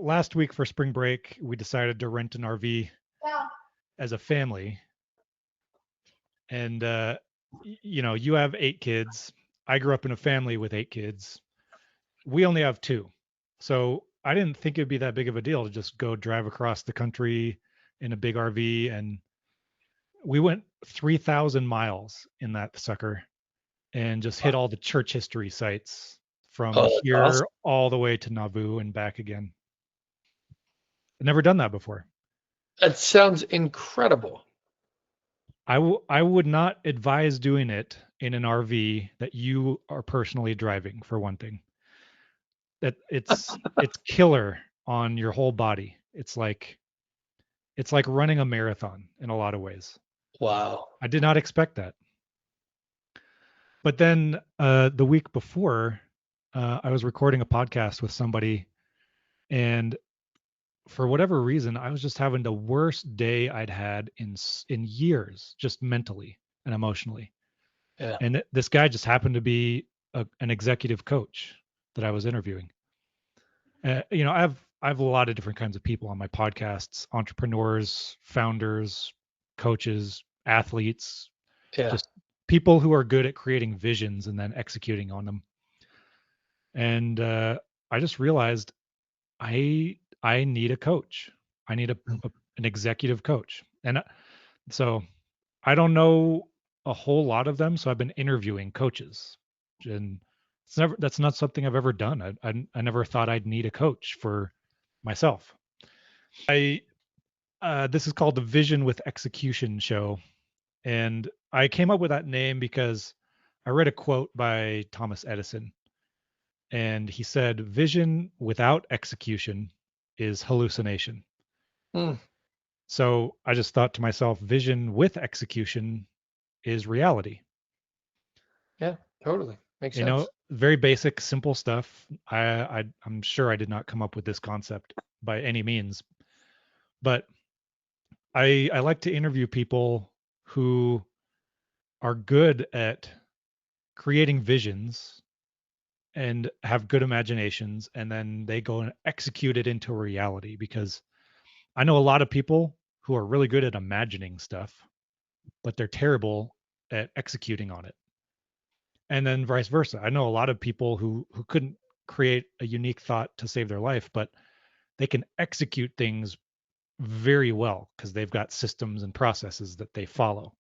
last week for spring break, we decided to rent an RV as a family. And, you have 8 kids. I grew up in a family with 8 kids. We only have 2. So I didn't think it'd be that big of a deal to just go drive across the country in a big RV. And we went 3,000 miles in that sucker and just hit all the church history sites from Oh, that's here awesome. all the way to Nauvoo and back again. I've never done that before. That sounds incredible. I would not advise doing it in an RV that you are personally driving, for one thing. That it's killer on your whole body. It's like running a marathon in a lot of ways. Wow. I did not expect that. But then the week before, I was recording a podcast with somebody, and for whatever reason, I was just having the worst day I'd had in years, just mentally and emotionally. Yeah. And this guy just happened to be an executive coach that I was interviewing. I have a lot of different kinds of people on my podcasts: entrepreneurs, founders, coaches, athletes, Yeah. just people who are good at creating visions and then executing on them. And I just realized I need a coach. I need an executive coach. And so I don't know a whole lot of them, so I've been interviewing coaches, and that's not something I've ever done. I never thought I'd need a coach for myself. I This is called the Vision with Execution Show, and I came up with that name because I read a quote by Thomas Edison, and he said, "Vision without execution is hallucination." Hmm. So I just thought to myself, vision with execution is reality. Yeah, totally. Makes sense. Very basic, simple stuff. I'm sure I did not come up with this concept by any means, but I like to interview people who are good at creating visions and have good imaginations, and then they go and execute it into reality, because I know a lot of people who are really good at imagining stuff, but they're terrible at executing on it. And then vice versa. I know a lot of people who couldn't create a unique thought to save their life, but they can execute things very well because they've got systems and processes that they follow.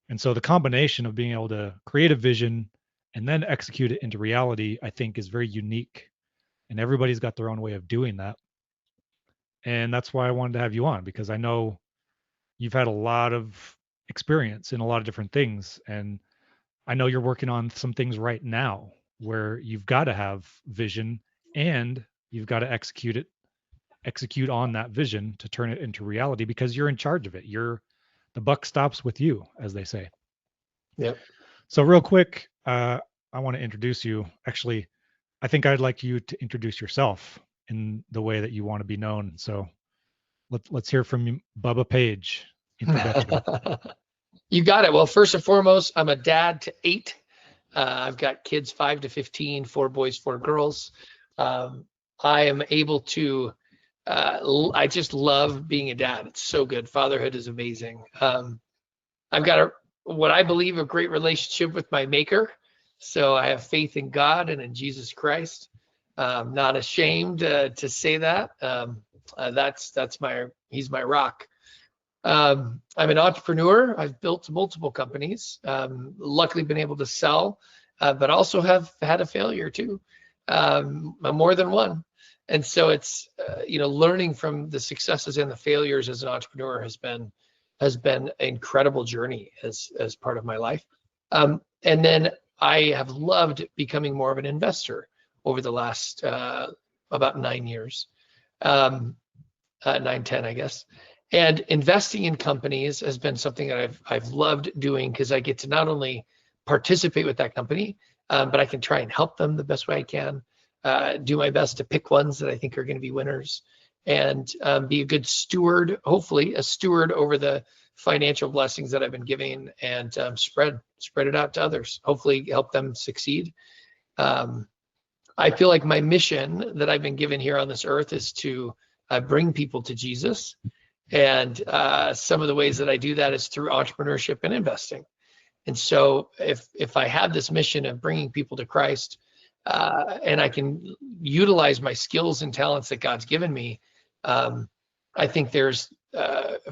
And so the combination of being able to create a vision and then execute it into reality, I think, is very unique. And everybody's got their own way of doing that. And that's why I wanted to have you on, because I know you've had a lot of experience in a lot of different things. And I know you're working on some things right now where you've got to have vision and you've got to execute on that vision to turn it into reality, because you're in charge of it. The buck stops with you, as they say. Yep. So real quick, I want to introduce you. Actually, I think I'd like you to introduce yourself in the way that you want to be known. So let's hear from you, Bubba Page. Introduction. You got it. Well, first and foremost, I'm a dad to 8. I've got kids 5 to 15, 4 boys, 4 girls. I am able to, I just love being a dad. It's so good. Fatherhood is amazing. I've got what I believe a great relationship with my maker. So I have faith in God and in Jesus Christ. I'm not ashamed to say that. He's my rock. I'm an entrepreneur. I've built multiple companies, luckily been able to sell, but also have had a failure too, more than one. And so it's, learning from the successes and the failures as an entrepreneur has been an incredible journey as part of my life. And then I have loved becoming more of an investor over the last about 9 years, 9, 10, I guess. And investing in companies has been something that I've loved doing, because I get to not only participate with that company, but I can try and help them the best way I can, do my best to pick ones that I think are going to be winners, and be a good steward, hopefully a steward over the financial blessings that I've been giving, and spread it out to others, hopefully help them succeed. I feel like my mission that I've been given here on this earth is to bring people to Jesus. And some of the ways that I do that is through entrepreneurship and investing. And so if I have this mission of bringing people to Christ, and I can utilize my skills and talents that God's given me, I think there's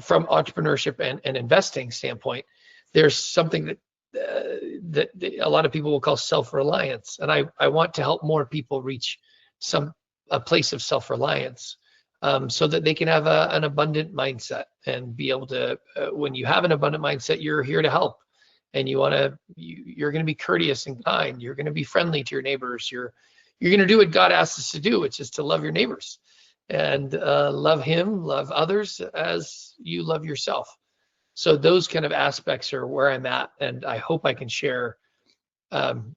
from entrepreneurship and investing standpoint, there's something that a lot of people will call self-reliance, and I want to help more people reach a place of self-reliance, so that they can have an abundant mindset and be able to. When you have an abundant mindset, you're here to help, and you're going to be courteous and kind. You're going to be friendly to your neighbors. You're going to do what God asks us to do, which is to love your neighbors and love Him, love others as you love yourself. So those kind of aspects are where I'm at, and I hope I can share um,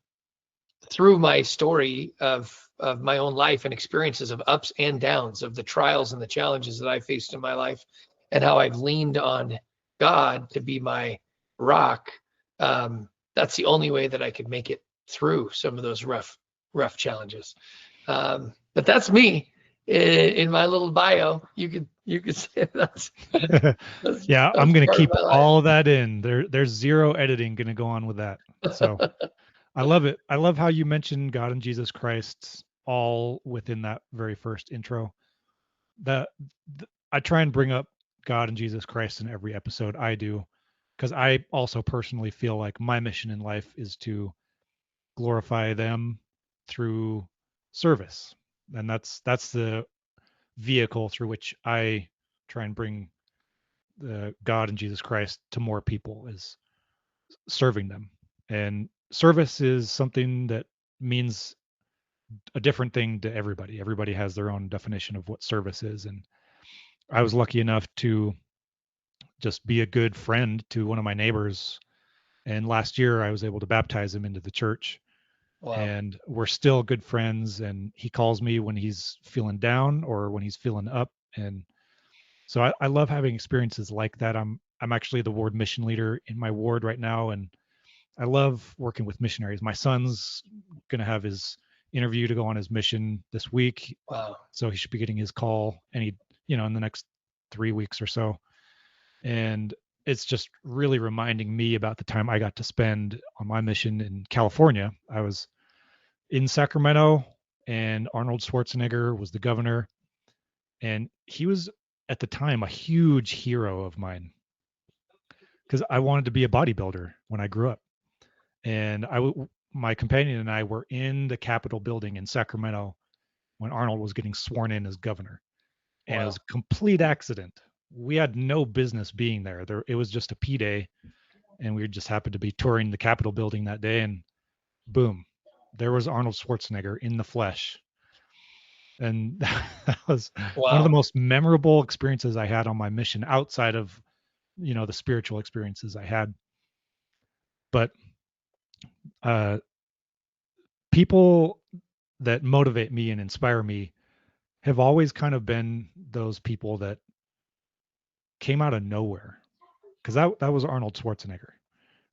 through my story of my own life and experiences of ups and downs, of the trials and the challenges that I faced in my life, and how I've leaned on God to be my rock. That's the only way that I could make it through some of those rough challenges. But that's me in my little bio. You could say that's Yeah, I'm that's gonna part of keep my life. all of that in. There's zero editing gonna go on with that. So I love it. I love how you mentioned God and Jesus Christ all within that very first intro. That I try and bring up God and Jesus Christ in every episode I do, because I also personally feel like my mission in life is to glorify them through service, and that's the vehicle through which I try and bring the God and Jesus Christ to more people, is serving them. And service is something that means a different thing to everybody. Everybody has their own definition of what service is. And I was lucky enough to just be a good friend to one of my neighbors. And last year I was able to baptize him into the church. Wow. And we're still good friends. And he calls me when he's feeling down or when he's feeling up. And so I love having experiences like that. I'm actually the ward mission leader in my ward right now, and I love working with missionaries. My son's going to have his interview to go on his mission this week, Wow. so he should be getting his call in the next 3 weeks or so. And it's just really reminding me about the time I got to spend on my mission in California. I was in Sacramento, and Arnold Schwarzenegger was the governor, and he was at the time a huge hero of mine because I wanted to be a bodybuilder when I grew up. And my companion and I were in the Capitol building in Sacramento when Arnold was getting sworn in as governor, and it was Wow. a complete accident. We had no business being there. It was just a P day, and we just happened to be touring the Capitol building that day, and boom, there was Arnold Schwarzenegger in the flesh. And that was one of the Wow. most memorable experiences I had on my mission outside of, the spiritual experiences I had. But uh, people that motivate me and inspire me have always kind of been those people that came out of nowhere. Because that was Arnold Schwarzenegger.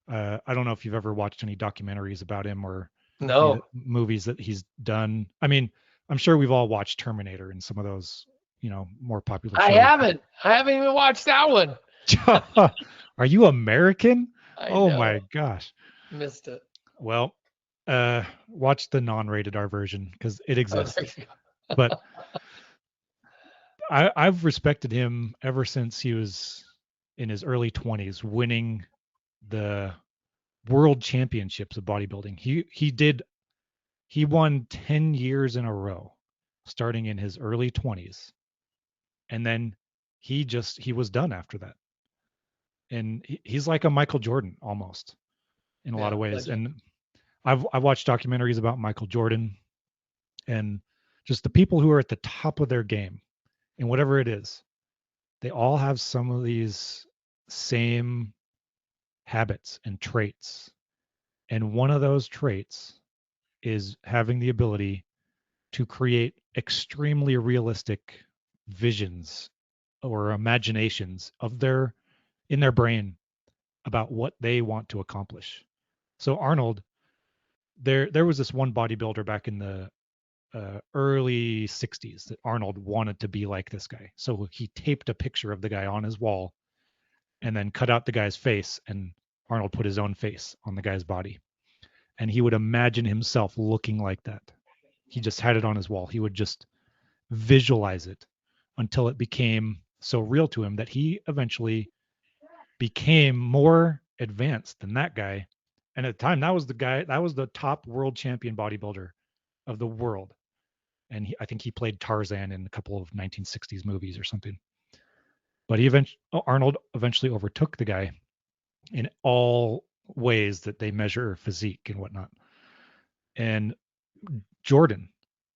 I don't know if you've ever watched any documentaries about him or any of the No, movies that he's done. I mean, I'm sure we've all watched Terminator and some of those, more popular I shows. haven't. I haven't even watched that one. Are you American? I Oh my know. gosh. Missed it. Well, watch the non-rated R version because it Oh, exists. there you But I've respected him ever since he was in his early 20s, winning the world championships of bodybuilding. He won 10 years in a row, starting in his early 20s, and then he was done after that. And he's like a Michael Jordan almost in a go. lot Yeah, of ways. legend. And I've watched documentaries about Michael Jordan and just the people who are at the top of their game and whatever it is. They all have some of these same habits and traits. And one of those traits is having the ability to create extremely realistic visions or imaginations of their in their brain about what they want to accomplish. So Arnold, there was this one bodybuilder back in the early 60s that Arnold wanted to be like this guy. So he taped a picture of the guy on his wall and then cut out the guy's face, and Arnold put his own face on the guy's body. And he would imagine himself looking like that. He just had it on his wall. He would just visualize it until it became so real to him that he eventually became more advanced than that guy. And at the time, that was the top world champion bodybuilder of the world. And I think he played Tarzan in a couple of 1960s movies or something. But Arnold eventually overtook the guy in all ways that they measure physique and whatnot. And Jordan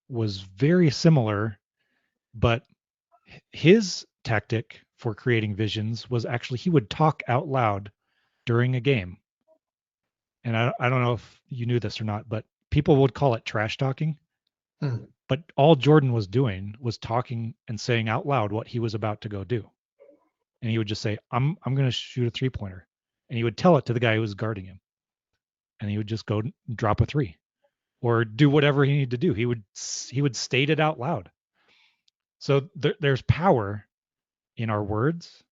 was very similar, but his tactic for creating visions was actually he would talk out loud during a game. And I don't know if you knew this or not, but people would call it trash talking. Hmm. But all Jordan was doing was talking and saying out loud what he was about to go do. And he would just say, I'm going to shoot a 3-pointer. And he would tell it to the guy who was guarding him. And he would just go drop a 3 or do whatever he needed to do. He would state it out loud. So there's power in our words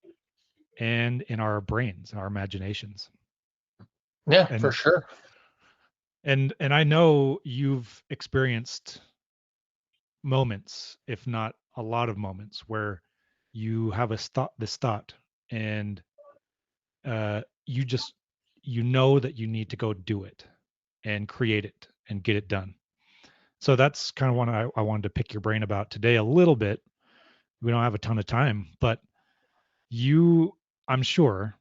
and in our brains and our imaginations. Yeah, for And sure. and I know you've experienced moments, if not a lot of moments, where you have this thought, and you just know that you need to go do it and create it and get it done. So that's kind of what I wanted to pick your brain about today a little bit. We don't have a ton of time, but I'm sure,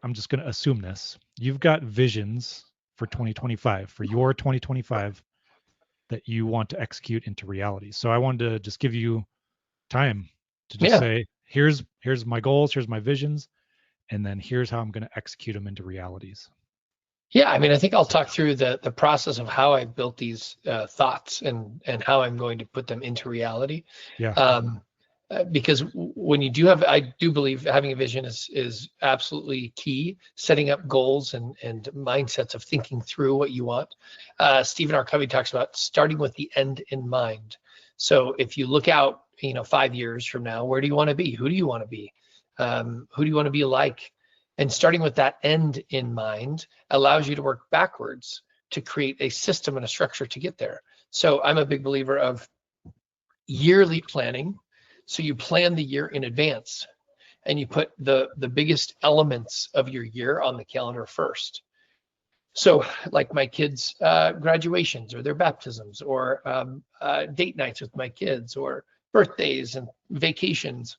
I'm just going to assume this. You've got visions for 2025, for your 2025 that you want to execute into reality. So I wanted to just give you time to just Yeah. say, here's my goals, here's my visions, and then here's how I'm going to execute them into realities. Yeah, I mean, I think I'll talk through the process of how I built these thoughts and how I'm going to put them into reality. Yeah. Um, because when you do have, I do believe having a vision is absolutely key. Setting up goals and mindsets of thinking through what you want. Stephen R. Covey talks about starting with the end in mind. So if you look out, 5 years from now, where do you want to be? Who do you want to be? Who do you want to be like? And starting with that end in mind allows you to work backwards to create a system and a structure to get there. So I'm a big believer of yearly planning. So you plan the year in advance and you put the biggest elements of your year on the calendar first. So like my kids' graduations or their baptisms or date nights with my kids or birthdays and vacations.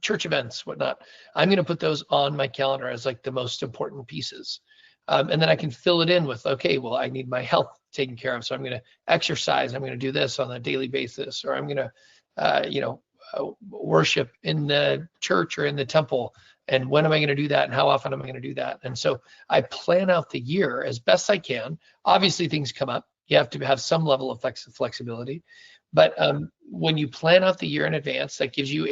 Church events, whatnot. I'm going to put those on my calendar as like the most important pieces. And then I can fill it in with, okay, well, I need my health taken care of. So I'm going to exercise. I'm going to do this on a daily basis, or I'm going to, worship in the church or in the temple. And when am I going to do that? And how often am I going to do that? And so I plan out the year as best I can. Obviously, things come up. You have to have some level of flexibility. But when you plan out the year in advance, that gives you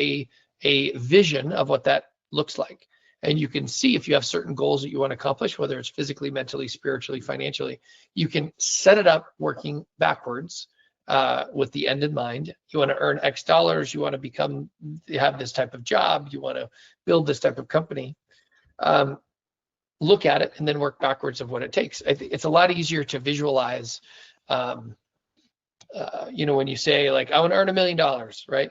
a vision of what that looks like. And you can see if you have certain goals that you want to accomplish, whether it's physically, mentally, spiritually, financially, you can set it up working backwards with the end in mind. You want to earn X dollars, you want to have this type of job, you want to build this type of company. Look at it and then work backwards of what it takes. I think it's a lot easier to visualize, when you say like, I want to earn $1 million, right?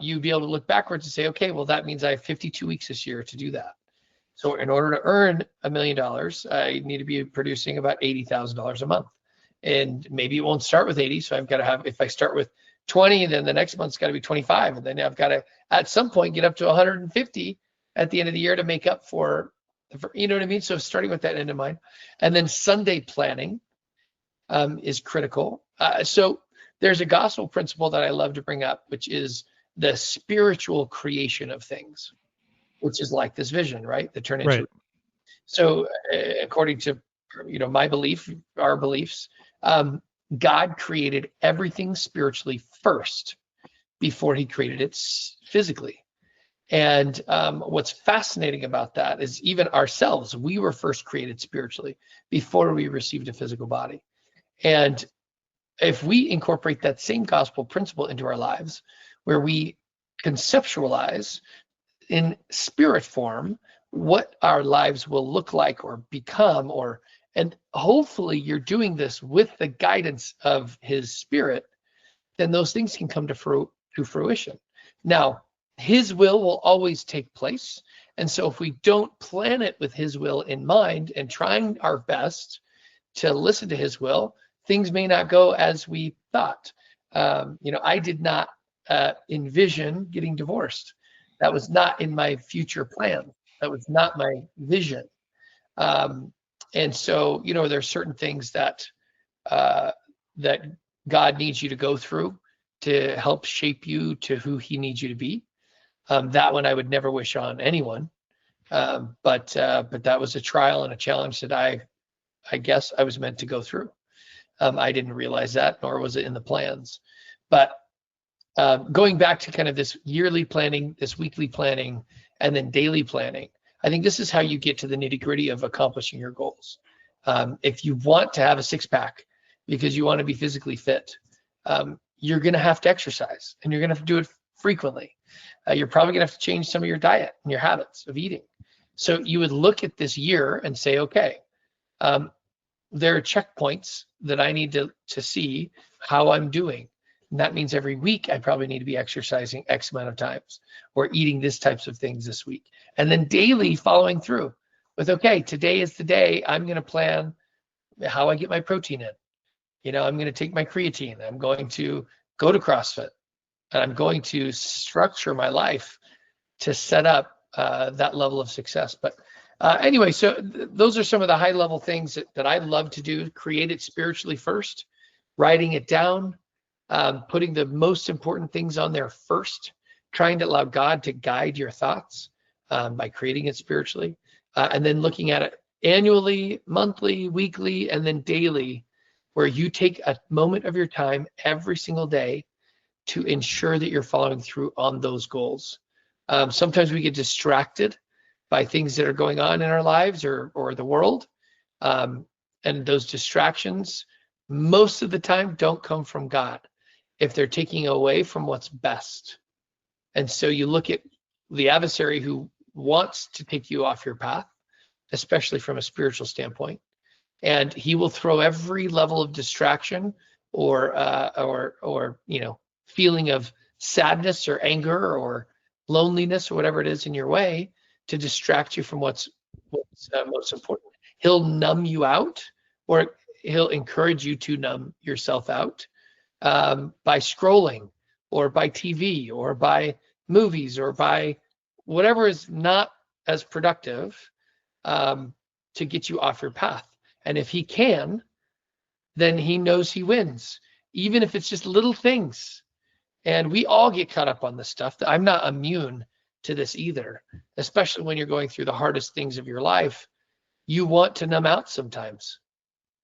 You'd be able to look backwards and say, okay, well, that means I have 52 weeks this year to do that. So in order to earn $1 million, I need to be producing about $80,000 a month. And maybe it won't start with 80. So I've got to have, if I start with 20, then the next month's got to be 25. And then I've got to, at some point, get up to 150 at the end of the year to make up for, you know what I mean? So starting with that end in mind. And then Sunday planning is critical. So there's a gospel principle that I love to bring up, which is the spiritual creation of things, which is like this vision, right? That turn into. Right. So according to, my belief, our beliefs, God created everything spiritually first before he created it physically. And what's fascinating about that is even ourselves, we were first created spiritually before we received a physical body. And if we incorporate that same gospel principle into our lives, where we conceptualize in spirit form what our lives will look like or become, and hopefully you're doing this with the guidance of his spirit, then those things can come to fruition. Now, his will always take place. And so if we don't plan it with his will in mind and trying our best to listen to his will, things may not go as we thought. I did not envision getting divorced. That was not in my future plan. That was not my vision. And so, there's certain things that that God needs you to go through to help shape you to who he needs you to be. That one I would never wish on anyone. But that was a trial and a challenge that I guess I was meant to go through. I didn't realize that, nor was it in the plans. But going back to kind of this yearly planning, this weekly planning, and then daily planning, I think this is how you get to the nitty-gritty of accomplishing your goals. If you want to have a six-pack because you want to be physically fit, you're going to have to exercise, and you're going to have to do it frequently. You're probably going to have to change some of your diet and your habits of eating. So you would look at this year and say, okay, there are checkpoints that I need to see how I'm doing. And that means every week I probably need to be exercising X amount of times or eating this types of things this week. And then daily following through with, okay, today is the day I'm going to plan how I get my protein in. I'm going to take my creatine. I'm going to go to CrossFit. And I'm going to structure my life to set up that level of success. But anyway, so those are some of the high level things that I love to do. Create it spiritually first, writing it down, putting the most important things on there first, trying to allow God to guide your thoughts by creating it spiritually, and then looking at it annually, monthly, weekly, and then daily, where you take a moment of your time every single day to ensure that you're following through on those goals. Sometimes we get distracted by things that are going on in our lives or the world. And those distractions, most of the time, don't come from God if they're taking away from what's best. And so you look at the adversary who wants to take you off your path, especially from a spiritual standpoint, and he will throw every level of distraction or feeling of sadness or anger or loneliness or whatever it is in your way to distract you from what's most important. He'll numb you out, or he'll encourage you to numb yourself out by scrolling or by TV or by movies or by whatever is not as productive to get you off your path. And if he can, then he knows he wins, even if it's just little things. And we all get caught up on this stuff. I'm not immune to this either, especially when you're going through the hardest things of your life. You want to numb out sometimes.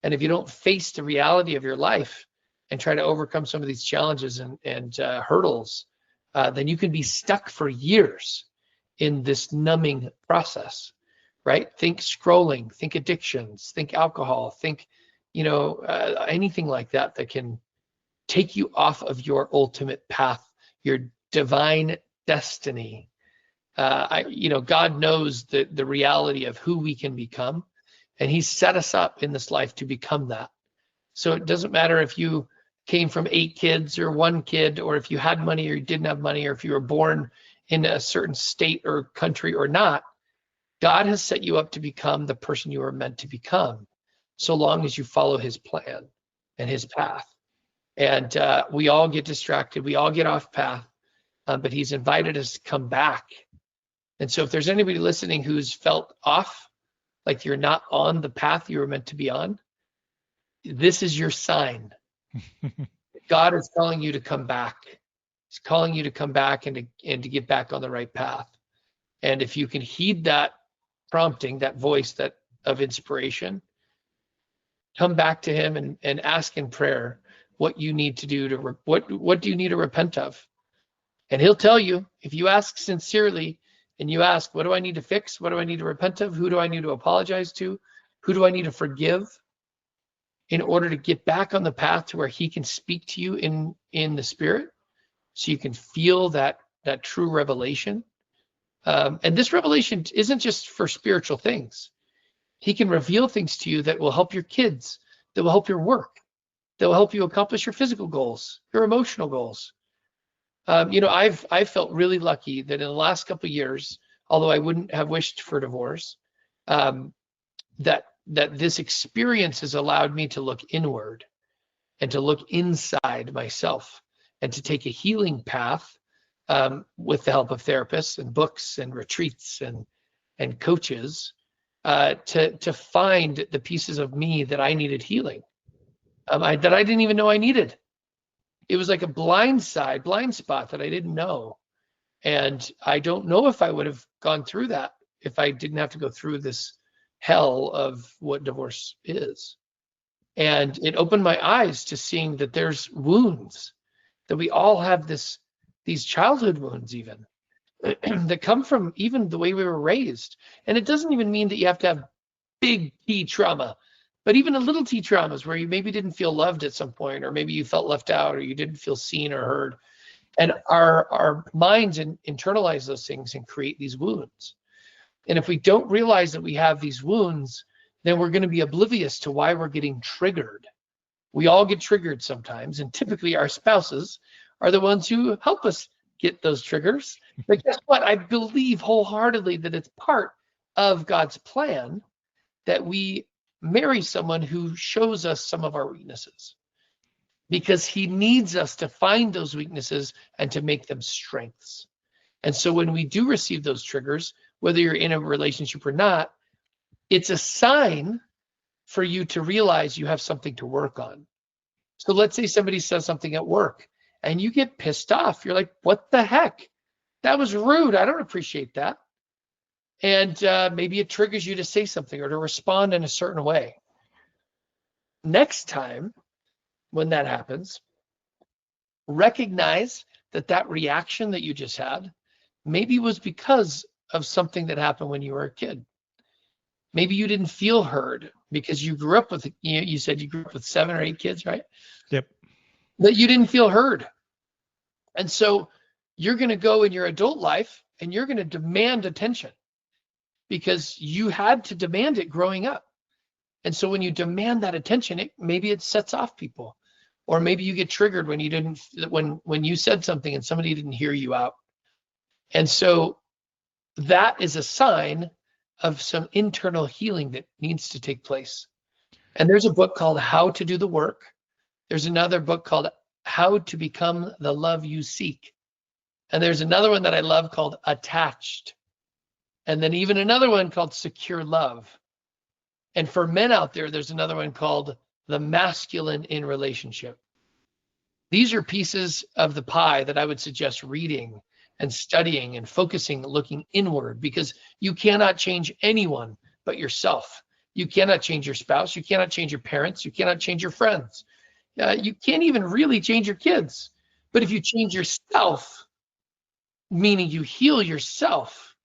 And if you don't face the reality of your life and try to overcome some of these challenges and hurdles, then you can be stuck for years in this numbing process, right? Think scrolling, think addictions, think alcohol, think, anything like that can take you off of your ultimate path, your divine destiny. God knows the reality of who we can become, and he's set us up in this life to become that. So it doesn't matter if you came from 8 kids or 1 kid, or if you had money or you didn't have money, or if you were born in a certain state or country or not. God has set you up to become the person you are meant to become, so long as you follow his plan and his path. And we all get distracted. We all get off path, but he's invited us to come back. And so if there's anybody listening who's felt off, like you're not on the path you were meant to be on, this is your sign. God is calling you to come back. He's calling you to come back and to get back on the right path. And if you can heed that prompting, that voice of inspiration, come back to him and ask in prayer what you need to do what do you need to repent of? And he'll tell you, if you ask sincerely and you ask, what do I need to fix? What do I need to repent of? Who do I need to apologize to? Who do I need to forgive? in order to get back on the path to where he can speak to you in the spirit, so you can feel that true revelation. And this revelation isn't just for spiritual things. He can reveal things to you that will help your kids, that will help your work, that will help you accomplish your physical goals, your emotional goals. I've felt really lucky that in the last couple of years, although I wouldn't have wished for divorce, that this experience has allowed me to look inward and to look inside myself and to take a healing path, with the help of therapists and books and retreats and coaches, to find the pieces of me that I needed healing, that I didn't even know I needed. It was like a blind spot that I didn't know. And I don't know if I would have gone through that if I didn't have to go through this hell of what divorce is. And it opened my eyes to seeing that there's wounds, that we all have these childhood wounds even that come from even the way we were raised. And it doesn't even mean that you have to have big T trauma, but even a little T traumas where you maybe didn't feel loved at some point, or maybe you felt left out, or you didn't feel seen or heard. And our minds internalize those things and create these wounds. And if we don't realize that we have these wounds, then we're going to be oblivious to why we're getting triggered. We all get triggered sometimes, and typically our spouses are the ones who help us get those triggers. But guess what? I believe wholeheartedly that it's part of God's plan that we marry someone who shows us some of our weaknesses, because he needs us to find those weaknesses and to make them strengths. And so when we do receive those triggers, whether you're in a relationship or not, it's a sign for you to realize you have something to work on. So let's say somebody says something at work and you get pissed off. You're like, what the heck? That was rude. I don't appreciate that. And maybe it triggers you to say something or to respond in a certain way. Next time when that happens, recognize that reaction that you just had maybe was because of something that happened when you were a kid. Maybe you didn't feel heard because you grew up with, you said you grew up with 7 or 8 kids, right? Yep. That you didn't feel heard. And so you're going to go in your adult life and you're going to demand attention because you had to demand it growing up. And so when you demand that attention, maybe it sets off people, or maybe you get triggered when you didn't, when you said something and somebody didn't hear you out. And so that is a sign of some internal healing that needs to take place. And there's a book called How to Do the Work. There's another book called How to Become the Love You Seek. And there's another one that I love called Attached. And then even another one called Secure Love. And for men out there, there's another one called The Masculine in Relationship. These are pieces of the pie that I would suggest reading and studying and focusing, looking inward, because you cannot change anyone but yourself. You cannot change your spouse. You cannot change your parents. You cannot change your friends. You can't even really change your kids. But if you change yourself, meaning you heal yourself,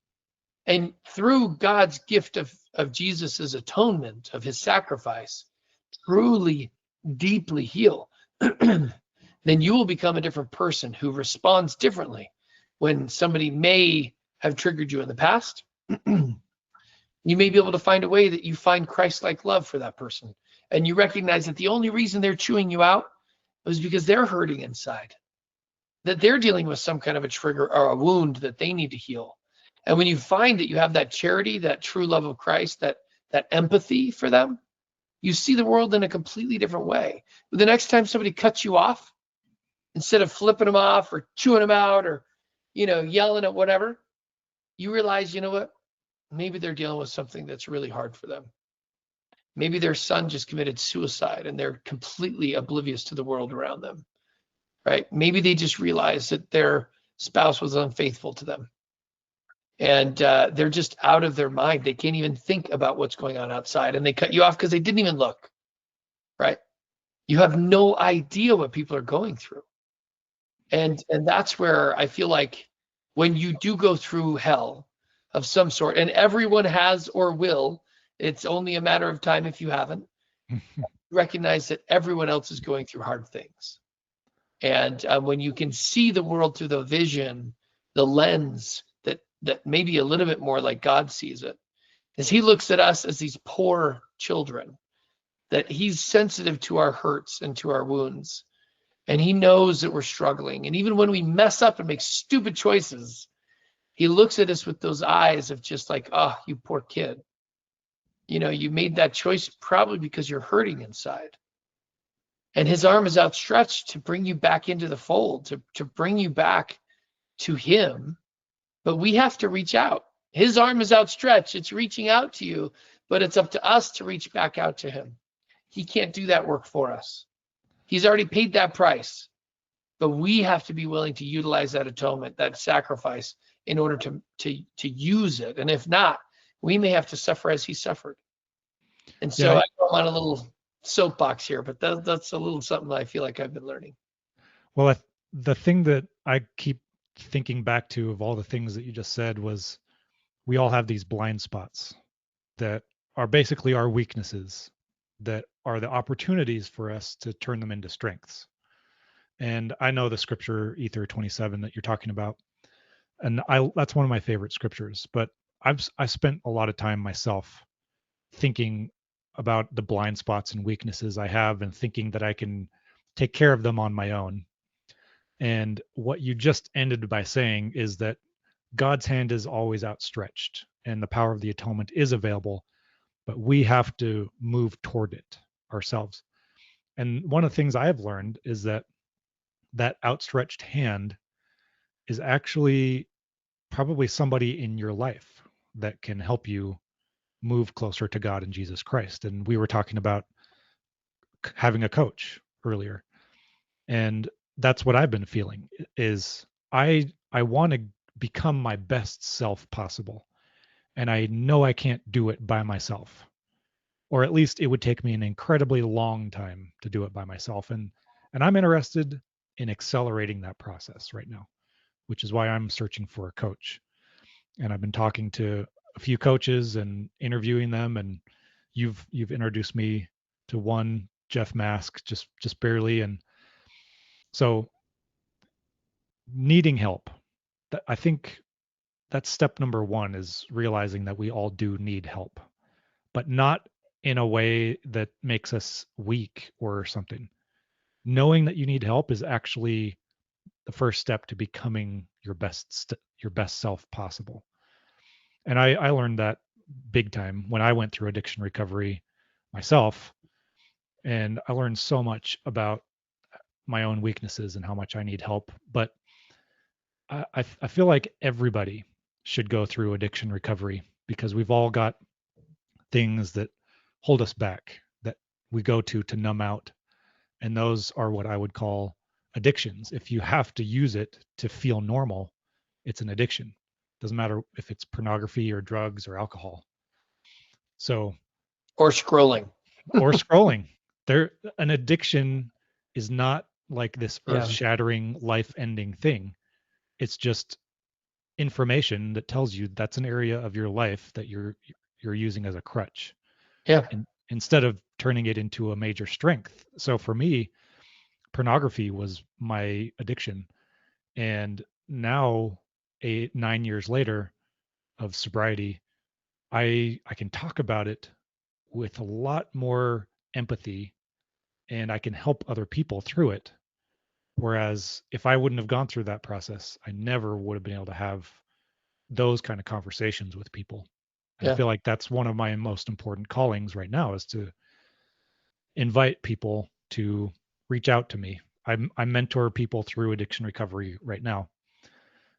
and through God's gift of Jesus's atonement, of his sacrifice, truly, deeply heal, then you will become a different person who responds differently when somebody may have triggered you in the past. You may be able to find a way that you find Christ-like love for that person. And you recognize that the only reason they're chewing you out is because they're hurting inside, that they're dealing with some kind of a trigger or a wound that they need to heal. And when you find that you have that charity, that true love of Christ, that empathy for them, you see the world in a completely different way. But the next time somebody cuts you off, instead of flipping them off or chewing them out or, yelling at whatever, you realize, you know what? Maybe they're dealing with something that's really hard for them. Maybe their son just committed suicide and they're completely oblivious to the world around them, right? Maybe they just realized that their spouse was unfaithful to them. And they're just out of their mind. They can't even think about what's going on outside. And they cut you off because they didn't even look, right? You have no idea what people are going through. And that's where I feel like when you do go through hell of some sort, and everyone has or will, it's only a matter of time if you haven't. recognize that everyone else is going through hard things. And when you can see the world through the vision, the lens that maybe a little bit more like God sees it, as he looks at us as these poor children, that he's sensitive to our hurts and to our wounds. And he knows that we're struggling. And even when we mess up and make stupid choices, he looks at us with those eyes of just like, oh, you poor kid. You made that choice probably because you're hurting inside. And his arm is outstretched to bring you back into the fold, to bring you back to him. But we have to reach out. His arm is outstretched. It's reaching out to you, but it's up to us to reach back out to him. He can't do that work for us. He's already paid that price. But we have to be willing to utilize that atonement, that sacrifice, in order to use it. And if not, we may have to suffer as he suffered. And so Yeah, I go on a little soapbox here, but that's a little something that I feel like I've been learning. well, the thing that I keep thinking back to of all the things that you just said was we all have these blind spots that are basically our weaknesses, that are the opportunities for us to turn them into strengths. And I know the scripture Ether 27 that you're talking about, and that's one of my favorite scriptures. But I spent a lot of time myself thinking about the blind spots and weaknesses I have, and thinking that I can take care of them on my own. And what you just ended by saying is that God's hand is always outstretched, and the power of the atonement is available, but we have to move toward it ourselves. And one of the things I have learned is that that outstretched hand is actually probably somebody in your life that can help you move closer to God and Jesus Christ. And we were talking about having a coach earlier. And that's what I've been feeling is I want to become my best self possible. And I know I can't do it by myself. Or at least it would take me an incredibly long time to do it by myself. And I'm interested in accelerating that process right now, which is why I'm searching for a coach. And I've been talking to a few coaches and interviewing them, and you've introduced me to one, Jeff Mask, just barely. And so needing help, I think that's step number one, is realizing that we all do need help, but not in a way that makes us weak or something. Knowing that you need help is actually the first step to becoming your best self possible. And I learned that big time when I went through addiction recovery myself. And I learned so much about my own weaknesses and how much I need help. But I feel like everybody should go through addiction recovery, because we've all got things that hold us back, that we go to numb out. And those are what I would call addictions. If you have to use it to feel normal, it's an addiction. Doesn't matter if it's pornography or drugs or alcohol. So, Or scrolling. or scrolling. There, an addiction is not like this Yeah. earth-shattering, life-ending thing. It's just information that tells you that's an area of your life that you're using as a crutch, Yeah. and instead of turning it into a major strength. So for me, pornography was my addiction, and now 9 years later of sobriety, I can talk about it with a lot more empathy, and I can help other people through it. Whereas if I wouldn't have gone through that process, I never would have been able to have those kind of conversations with people. And I Yeah. feel like that's one of my most important callings right now, is to invite people to reach out to me. I mentor people through addiction recovery right now,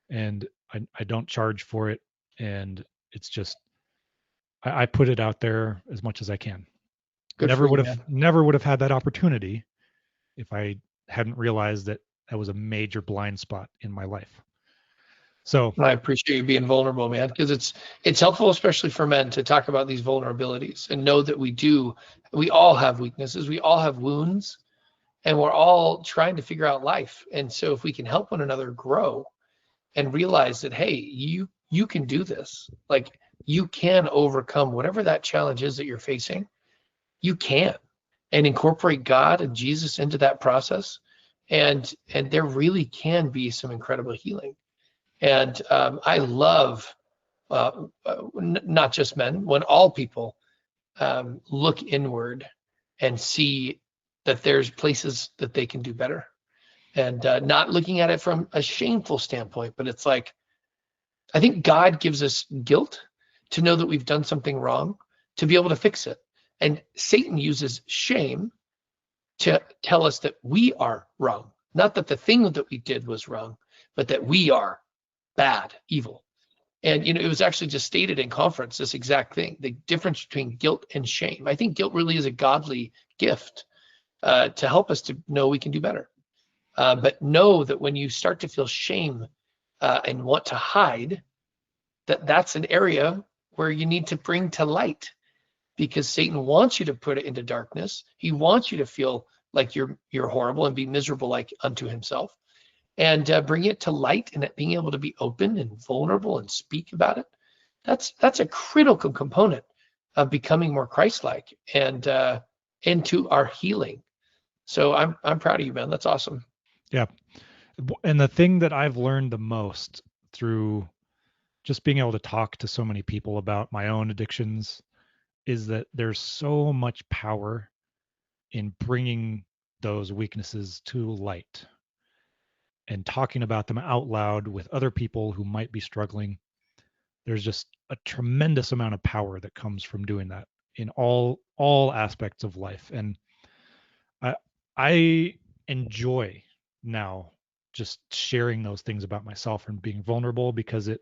and I don't charge for it. And it's just, I put it out there as much as I can. Good for you, man. Never would have had that opportunity if I hadn't realized that that was a major blind spot in my life. So I appreciate you being vulnerable, man, because it's helpful, especially for men, to talk about these vulnerabilities and know that we all have weaknesses, we all have wounds, and we're all trying to figure out life. And so if we can help one another grow and realize that, hey, you can do this, like you can overcome whatever that challenge is that you're facing, you can. and incorporate God and Jesus into that process. And there really can be some incredible healing. And I love not just men, when all people look inward and see that there's places that they can do better, and not looking at it from a shameful standpoint, but it's like, I think God gives us guilt to know that we've done something wrong, to be able to fix it. And Satan uses shame to tell us that we are wrong. Not that the thing that we did was wrong, but that we are bad, evil. And it was actually just stated in conference, this exact thing, the difference between guilt and shame. I think guilt really is a godly gift to help us to know we can do better. But know that when you start to feel shame and want to hide, that's an area where you need to bring to light, because Satan wants you to put it into darkness. He wants you to feel like you're horrible and be miserable like unto himself, and bring it to light, and being able to be open and vulnerable and speak about it. That's a critical component of becoming more Christ-like and into our healing. So I'm proud of you, man. That's awesome. Yeah. And the thing that I've learned the most through just being able to talk to so many people about my own addictions is that there's so much power in bringing those weaknesses to light and talking about them out loud with other people who might be struggling. There's just a tremendous amount of power that comes from doing that in all aspects of life. And I I enjoy now just sharing those things about myself and being vulnerable, because it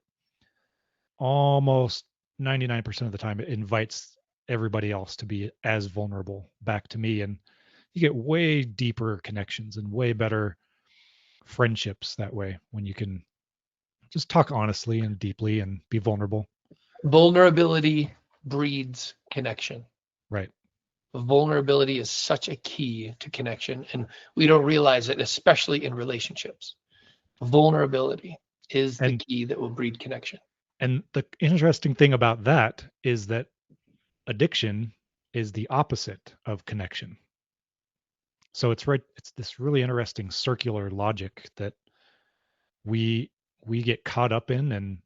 almost 99% of the time it invites everybody else to be as vulnerable back to me, and you get way deeper connections and way better friendships that way when you can just talk honestly and deeply and be vulnerable. Vulnerability breeds connection. Right. Vulnerability is such a key to connection, and we don't realize it, especially in relationships. Vulnerability is the And key that will breed connection. the interesting thing about that is that addiction is the opposite of connection. So it's this really interesting circular logic that we we get caught up in, and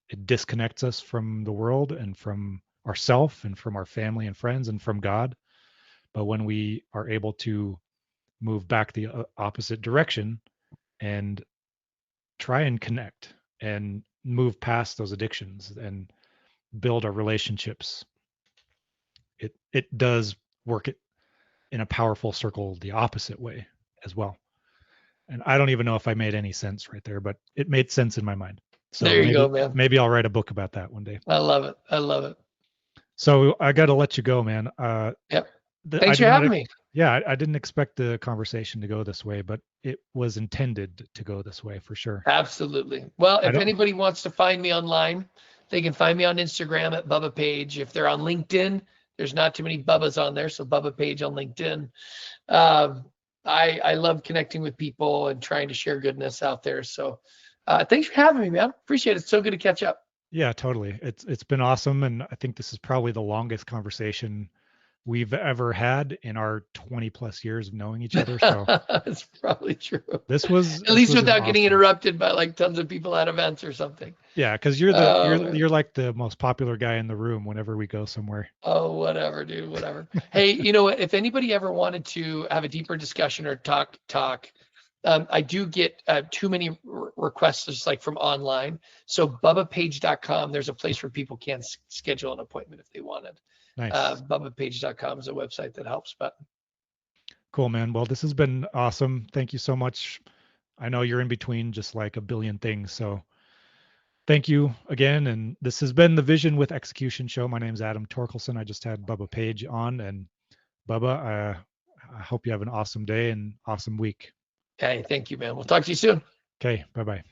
it disconnects us from the world and from ourself and from our family and friends and from God. But when we are able to move back the opposite direction and try and connect and move past those addictions and build our relationships, it does work it in a powerful circle the opposite way as well. And I don't even know if I made any sense right there, but it made sense in my mind. So There you go, man. maybe I'll write a book about that one day. I love it. I love it. So I got to let you go, man. Yep. I Thanks for did not. having me. Yeah, I didn't expect the conversation to go this way, but it was intended to go this way for sure. Absolutely. Well, I if don't. anybody wants to find me online, they can find me on Instagram at Bubba Page. If they're on LinkedIn, there's not too many Bubbas on there, so Bubba Page on LinkedIn. Um, I love connecting with people and trying to share goodness out there. So thanks for having me, man. Appreciate it. So good to catch up. Yeah, totally. It's been awesome, and I think this is probably the longest conversation we've ever had in our 20 plus years of knowing each other. So It's probably true. this At least was an without getting awesome. interrupted by like tons of people at events or something. Yeah, because Man. you're like the most popular guy in the room whenever we go somewhere. Oh, whatever, dude, whatever. Hey, you know what? If anybody ever wanted to have a deeper discussion or talk, I do get too many requests just like from online. So bubbapage.com, there's a place where people can schedule an appointment if they wanted. Nice. Bubbapage.com is a website that helps. But Cool, man. Well, this has been awesome. Thank you so much. I know you're in between just like a billion things. So thank you again. And this has been the Vision with Execution show. My name is Adam Torkelson. I just had Bubba Page on. And Bubba, I hope you have an awesome day and awesome week. hey, thank you, man. We'll talk to you soon. Okay. Bye bye.